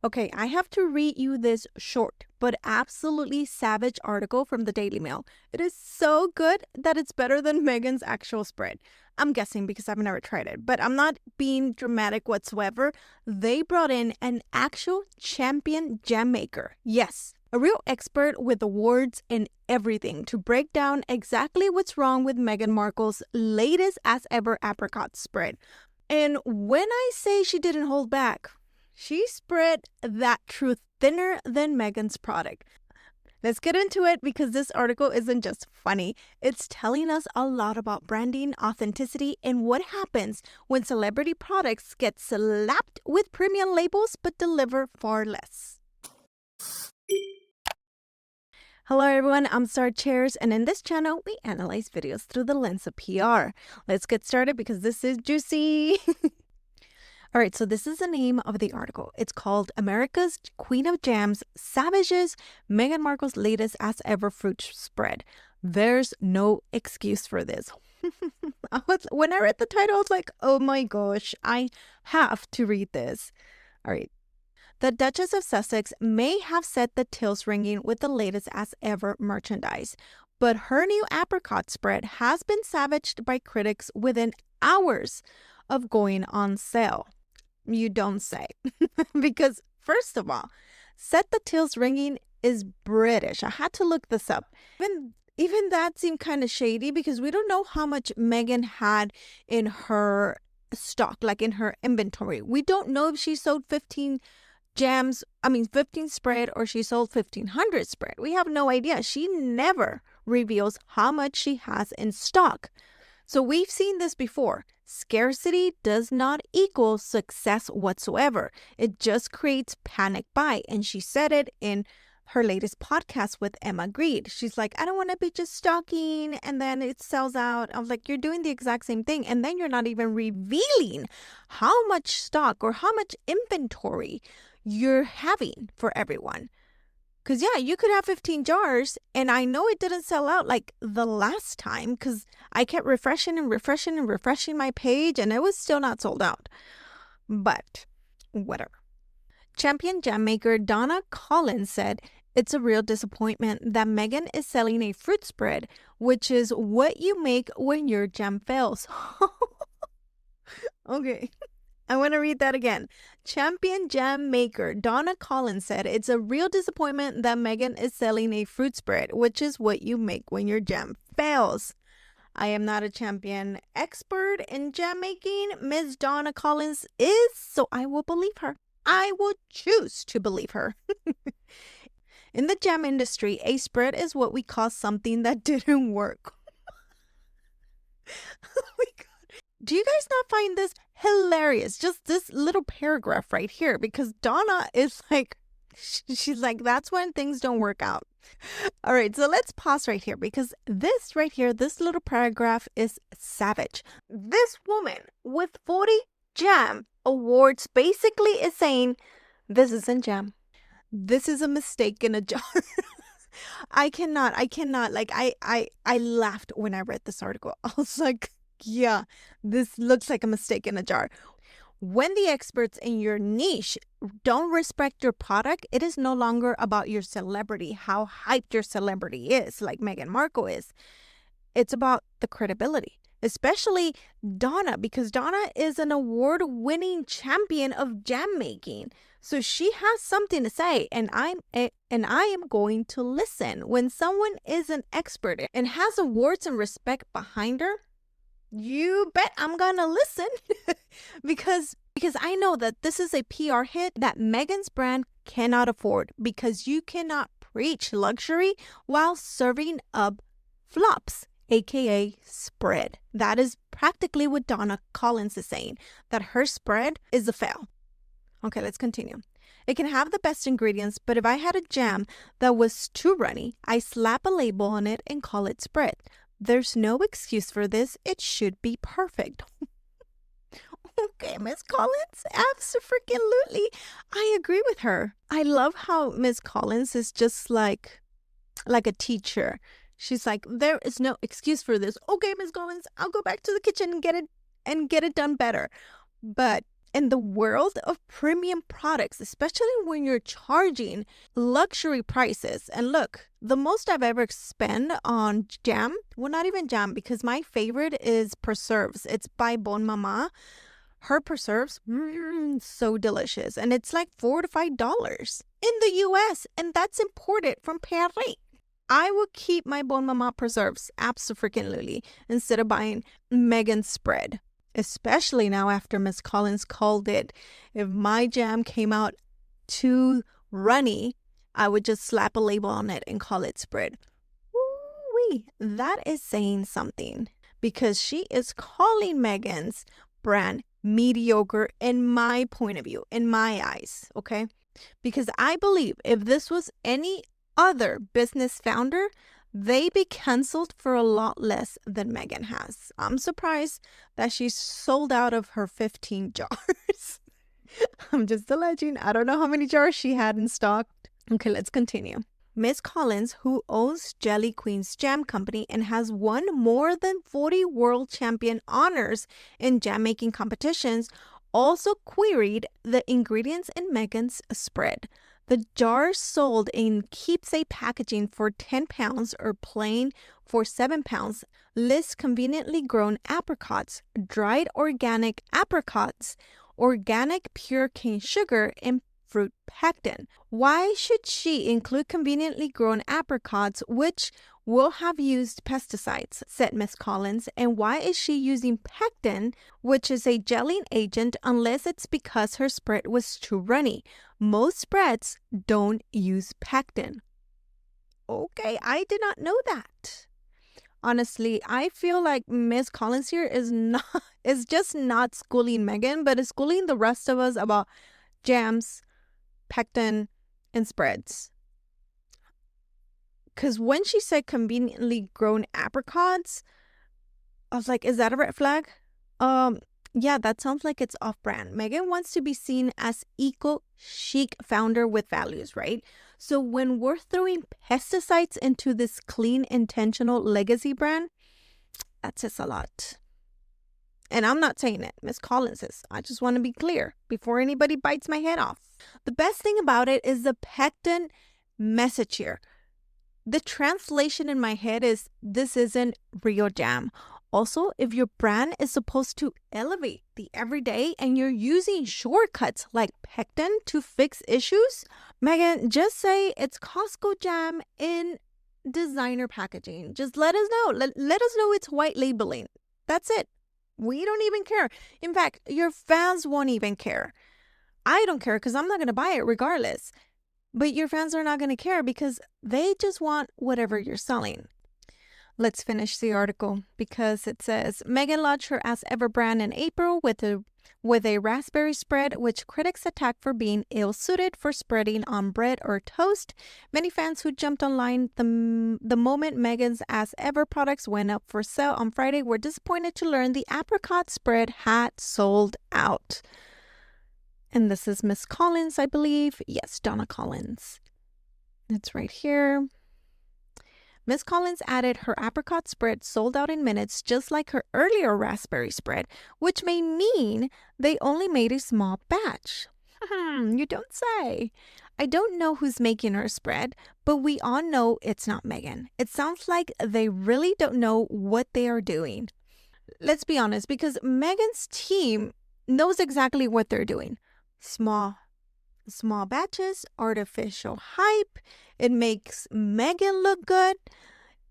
Okay, I have to read you this short but absolutely savage article from the Daily Mail. It is so good that it's better than Meghan's actual spread. I'm guessing because I've never tried it, but I'm not being dramatic whatsoever. They brought in an actual champion jam maker. Yes, a real expert with awards and everything to break down exactly what's wrong with Meghan Markle's latest as ever apricot spread. And when I say she didn't hold back, she spread that truth thinner than Meghan's product. Let's get into it because this article isn't just funny. It's telling us a lot about branding, authenticity, and what happens when celebrity products get slapped with premium labels but deliver far less. Hello everyone, I'm Star Chairs, and in this channel, we analyze videos through the lens of PR. Let's get started because this is juicy. All right, so this is the name of the article. It's called America's Queen of Jams Savages Meghan Markle's latest as ever fruit spread. There's no excuse for this. When I read the title, I was like, oh my gosh, I have to read this. All right. The Duchess of Sussex may have set the tills ringing with the latest as ever merchandise, but her new apricot spread has been savaged by critics within hours of going on sale. You don't say. Because first of all, set the tills ringing is British. I had to look this up. Even that seemed kind of shady because we don't know how much Meghan had in her stock, like in her inventory. We don't know if she sold 15 spread or she sold 1,500 spread. We have no idea. She never reveals how much she has in stock. So we've seen this before. Scarcity does not equal success whatsoever. It just creates panic buy. And she said it in her latest podcast with Emma Grede. She's like, I don't want to be just stocking and then it sells out. I was like, you're doing the exact same thing. And then you're not even revealing how much stock or how much inventory you're having for everyone. Because, yeah, you could have 15 jars, and I know it didn't sell out like the last time because I kept refreshing my page, and it was still not sold out. But whatever. Champion jam maker Donna Collins said it's a real disappointment that Meghan is selling a fruit spread, which is what you make when your jam fails. Okay. I want to read that again. Champion jam maker Donna Collins said it's a real disappointment that Meghan is selling a fruit spread, which is what you make when your jam fails. I am not a champion expert in jam making. Ms. Donna Collins is, so I will believe her. I will choose to believe her. In the jam industry, a spread is what we call something that didn't work. Oh my God. Do you guys not find this hilarious? Just this little paragraph right here, because Donna is like, she's like, that's when things don't work out. All right, so let's pause right here because this right here, this little paragraph is savage. This woman with 40 jam awards basically is saying, this isn't jam. This is a mistake in a jar. I cannot, like, I laughed when I read this article. I was like, yeah, this looks like a mistake in a jar. When the experts in your niche don't respect your product, it is no longer about your celebrity, how hyped your celebrity is, like Meghan Markle is. It's about the credibility, especially Donna, because Donna is an award-winning champion of jam making. So she has something to say, and I am going to listen. When someone is an expert and has awards and respect behind her, you bet I'm gonna listen because I know that this is a PR hit that Meghan's brand cannot afford because you cannot preach luxury while serving up flops, aka spread. That is practically what Donna Collins is saying, that her spread is a fail. Okay, let's continue. It can have the best ingredients, but if I had a jam that was too runny, I slap a label on it and call it spread. There's no excuse for this. It should be perfect. Okay, Miss Collins, absolutely. I agree with her. I love how Miss Collins is just like a teacher. She's like, there is no excuse for this. Okay, Miss Collins, I'll go back to the kitchen and get it done better. But In the world of premium products, especially when you're charging luxury prices. And look, the most I've ever spent on jam, well, not even jam, because my favorite is preserves. It's by Bon Mama. Her preserves, so delicious. And it's like $4 to $5 in the US. And that's imported from Paris. I will keep my Bon Mama preserves absolutely instead of buying Meghan's spread. Especially now after Miss Collins called it. If my jam came out too runny, I would just slap a label on it and call it spread. Woo-wee. That is saying something because she is calling Meghan's brand mediocre in my point of view, in my eyes, okay? Because I believe if this was any other business founder, they be canceled for a lot less than Meghan has. I'm surprised that she sold out of her 15 jars. I'm just alleging. I don't know how many jars she had in stock. Okay, let's continue. Miss Collins, who owns Jelly Queen's Jam Company and has won more than 40 world champion honors in jam making competitions, also queried the ingredients in Meghan's spread. The jars sold in keepsake packaging for 10 pounds or plain for 7 pounds list conveniently grown apricots, dried organic apricots, organic pure cane sugar, and fruit pectin. Why should she include conveniently grown apricots, which will have used pesticides, said Miss Collins, and why is she using pectin, which is a gelling agent, unless it's because her spread was too runny? Most spreads don't use pectin. Okay, I did not know that. Honestly, I feel like Miss Collins here is just not schooling Meghan, but is schooling the rest of us about jams, pectin, and spreads. Because when she said conveniently grown apricots, I was like, is that a red flag? Yeah, that sounds like it's off-brand. Meghan wants to be seen as eco-chic founder with values, right? So when we're throwing pesticides into this clean, intentional legacy brand, that says a lot. And I'm not saying it. Miss Collins is. I just want to be clear before anybody bites my head off. The best thing about it is the pectin message here. The translation in my head is, this isn't real jam. Also, if your brand is supposed to elevate the everyday and you're using shortcuts like pectin to fix issues, Meghan, just say it's Costco jam in designer packaging. Just let us know. Let us know it's white labeling. That's it. We don't even care. In fact, your fans won't even care. I don't care because I'm not going to buy it regardless. But your fans are not going to care because they just want whatever you're selling. Let's finish the article because it says Meghan launched her as ever brand in April with a raspberry spread, which critics attack for being ill-suited for spreading on bread or toast. Many fans who jumped online the moment Meghan's as ever products went up for sale on Friday were disappointed to learn the apricot spread had sold out. And this is Miss Collins, I believe. Yes, Donna Collins. It's right here. Miss Collins added her apricot spread sold out in minutes, just like her earlier raspberry spread, which may mean they only made a small batch. You don't say. I don't know who's making her spread, but we all know it's not Meghan. It sounds like they really don't know what they are doing. Let's be honest, because Meghan's team knows exactly what they're doing. Small batches, artificial hype. It makes Meghan look good.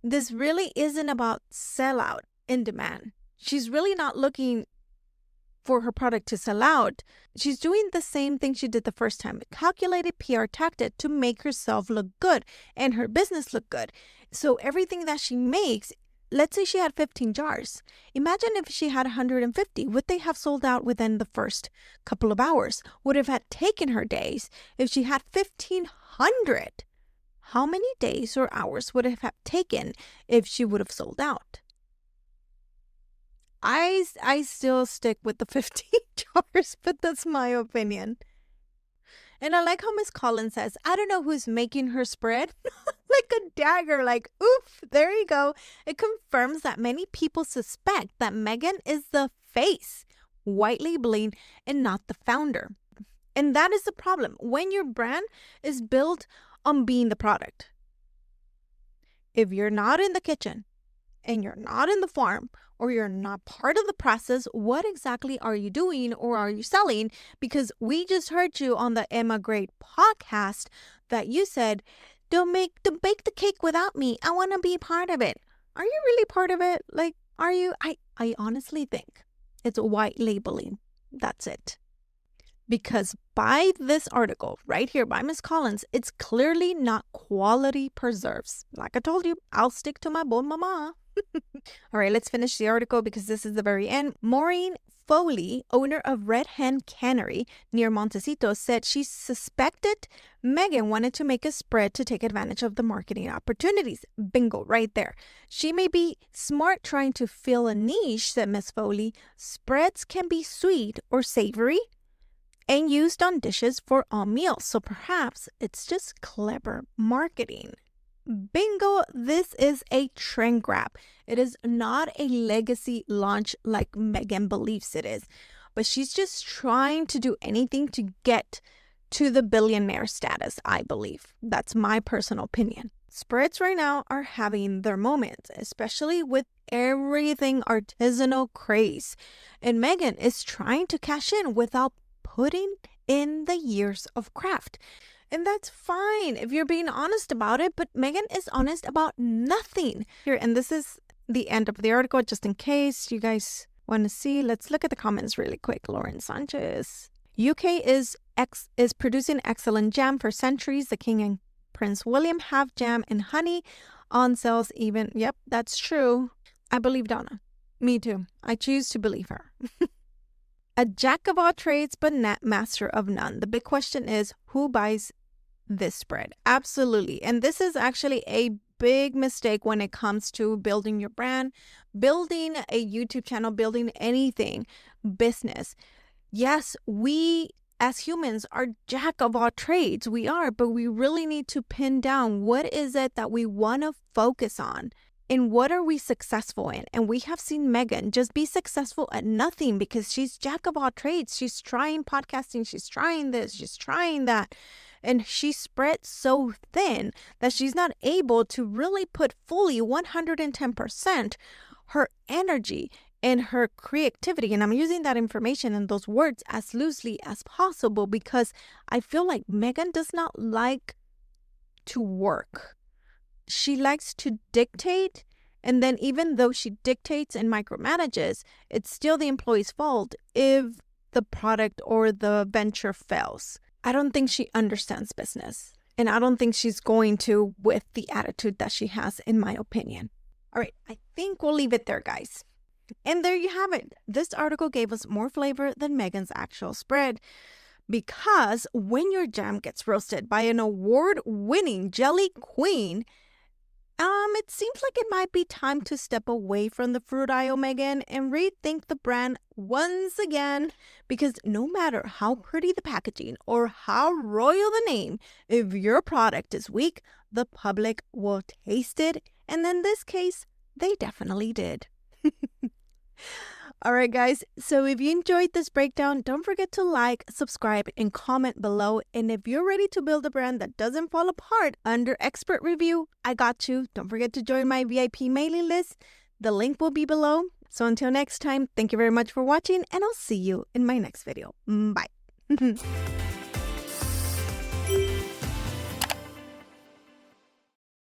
This really isn't about sellout in demand. She's really not looking for her product to sell out. She's doing the same thing she did the first time. A calculated PR tactic to make herself look good and her business look good. So everything that she makes, let's say she had 15 jars. Imagine if she had 150. Would they have sold out within the first couple of hours? Would have had taken her days if she had 1,500. How many days or hours would it have taken if she would have sold out? I still stick with the 15 jars, but that's my opinion. And I like how Miss Collins says, I don't know who's making her spread. Like a dagger, like, oof, there you go. It confirms that many people suspect that Meghan is the face, white labeling and not the founder. And that is the problem when your brand is built on being the product. If you're not in the kitchen and you're not in the farm, or you're not part of the process, what exactly are you doing or are you selling? Because we just heard you on the Emma Great podcast that you said, don't bake the cake without me. I want to be part of it. Are you really part of it? Like, are you? I honestly think it's white labeling. That's it. Because by this article right here by Ms. Collins, it's clearly not quality preserves. Like I told you, I'll stick to my bon mama. All right, let's finish the article because this is the very end. Maureen Foley, owner of Red Hen Cannery near Montecito, said she suspected Meghan wanted to make a spread to take advantage of the marketing opportunities. Bingo, right there. She may be smart trying to fill a niche, said Miss Foley. Spreads can be sweet or savory and used on dishes for all meals. So perhaps it's just clever marketing. Bingo, this is a trend grab. It is not a legacy launch like Meghan believes it is, but she's just trying to do anything to get to the billionaire status, I believe. That's my personal opinion. Spreads right now are having their moments, especially with everything artisanal craze. And Meghan is trying to cash in without putting in the years of craft. And that's fine if you're being honest about it, but Meghan is honest about nothing. Here, and this is the end of the article, just in case you guys want to see. Let's look at the comments really quick. Lauren Sanchez. UK is producing excellent jam for centuries. The King and Prince William have jam and honey on sales even. Yep, that's true. I believe Donna. Me too. I choose to believe her. A jack of all trades, but not master of none. The big question is, who buys this spread? Absolutely. And this is actually a big mistake when it comes to building your brand, building a YouTube channel, building anything, business. Yes, we as humans are jack of all trades. We are, but we really need to pin down what is it that we want to focus on. And what are we successful in? And we have seen Meghan just be successful at nothing because she's jack of all trades. She's trying podcasting. She's trying this. She's trying that. And she spread so thin that she's not able to really put fully 110% her energy and her creativity. And I'm using that information and those words as loosely as possible because I feel like Meghan does not like to work. She likes to dictate, and then even though she dictates and micromanages, it's still the employee's fault if the product or the venture fails. I don't think she understands business, and I don't think she's going to with the attitude that she has, in my opinion. All right, I think we'll leave it there, guys. And there you have it. This article gave us more flavor than Meghan's actual spread. Because when your jam gets roasted by an award-winning jelly queen, it seems like it might be time to step away from the fruit aisle, Meghan, and rethink the brand once again. Because no matter how pretty the packaging or how royal the name, if your product is weak, the public will taste it. And in this case, they definitely did. All right, guys. So if you enjoyed this breakdown, don't forget to like, subscribe, and comment below. And if you're ready to build a brand that doesn't fall apart under expert review, I got you. Don't forget to join my VIP mailing list. The link will be below. So until next time, thank you very much for watching, and I'll see you in my next video. Bye.